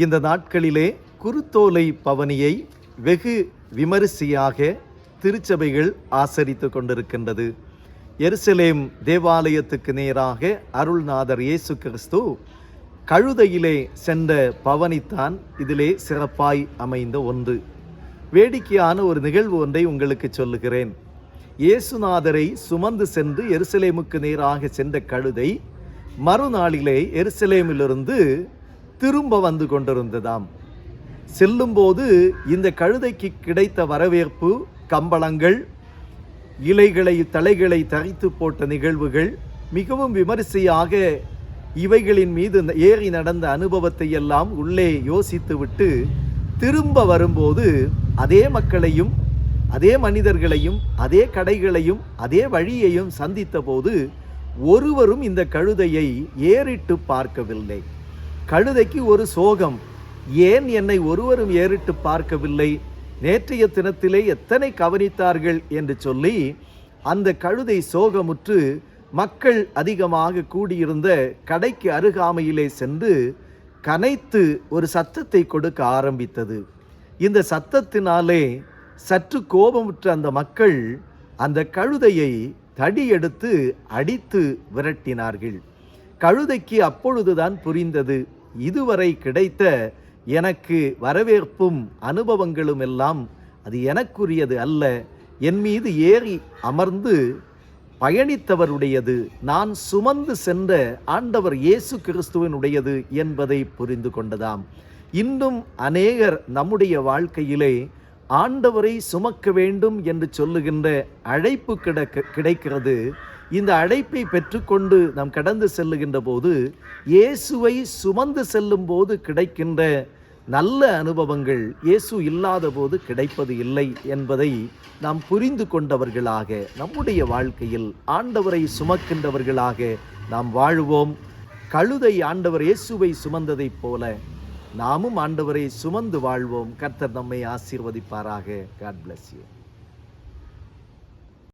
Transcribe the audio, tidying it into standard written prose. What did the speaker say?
இந்த நாட்களிலே குருத்தோலை பவனியை வெகு விமரிசையாக திருச்சபைகள் ஆசரித்து கொண்டிருக்கின்றது. எருசலேம் தேவாலயத்துக்கு நேராக அருள்நாதர் இயேசு கிறிஸ்து கழுதையிலே சென்ற பவனித்தான் இதிலே சிறப்பாய் அமைந்த ஒன்று. வேடிக்கையான ஒரு நிகழ்வு ஒன்றை உங்களுக்கு சொல்லுகிறேன். இயேசுநாதரை சுமந்து சென்று எருசலேமுக்கு நேராக சென்ற கழுதை மறுநாளிலே எருசலேமிலிருந்து திரும்ப வந்து கொண்டிருந்ததாம். செல்லும்போது இந்த கழுதைக்கு கிடைத்த வரவேற்பு, கம்பளங்கள், இலைகளை தலைகளை தரித்து போட்ட நிகழ்வுகள், மிகவும் விமரிசையாக இவைகளின் மீது ஏறி நடந்த அனுபவத்தை எல்லாம் உள்ளே யோசித்துவிட்டு திரும்ப வரும்போது அதே மக்களையும் அதே மனிதர்களையும் அதே கடைகளையும் அதே வழியையும் சந்தித்த போது ஒருவரும் இந்த கழுதையை ஏறிட்டு பார்க்கவில்லை. கழுதைக்கு ஒரு சோகம், ஏன் என்னை ஒருவரும் ஏறிட்டு பார்க்கவில்லை, நேற்றைய தினத்திலே எத்தனை கவனித்தார்கள் என்று சொல்லி அந்த கழுதை சோகமுற்று மக்கள் அதிகமாக கூடியிருந்த கடைக்கு அருகாமையிலே சென்று கனைத்து ஒரு சத்தத்தை கொடுக்க ஆரம்பித்தது. இந்த சத்தத்தினாலே சற்று கோபமுற்ற அந்த மக்கள் அந்த கழுதையை தடியெடுத்து அடித்து விரட்டினார்கள். கழுதைக்கு அப்பொழுதுதான் புரிந்தது, இதுவரை கிடைத்த எனக்கு வரவேற்பும் அனுபவங்களும் எல்லாம் அது எனக்குரியது அல்ல, என் மீது ஏறி அமர்ந்து பயணித்தவருடையது, நான் சுமந்து சென்ற ஆண்டவர் இயேசு கிறிஸ்துவனுடையது என்பதை புரிந்து கொண்டதாம். இன்னும் அநேகர் நம்முடைய வாழ்க்கையிலே ஆண்டவரை சுமக்க வேண்டும் என்று சொல்லுகின்ற அழைப்பு கிடைக்கிறது. இந்த அழைப்பை பெற்றுக்கொண்டு நாம் கடந்து செல்லுகின்ற போது இயேசுவை சுமந்து செல்லும் போது கிடைக்கின்ற நல்ல அனுபவங்கள் இயேசு இல்லாத போது கிடைப்பது இல்லை என்பதை நாம் புரிந்து கொண்டவர்களாக நம்முடைய வாழ்க்கையில் ஆண்டவரை சுமக்கின்றவர்களாக நாம் வாழுவோம். கழுதை ஆண்டவர் இயேசுவை சுமந்ததைப் போல நாமும் ஆண்டவரை சுமந்து வாழ்வோம். கர்த்தர் நம்மை ஆசீர்வதிப்பாராக. God bless you.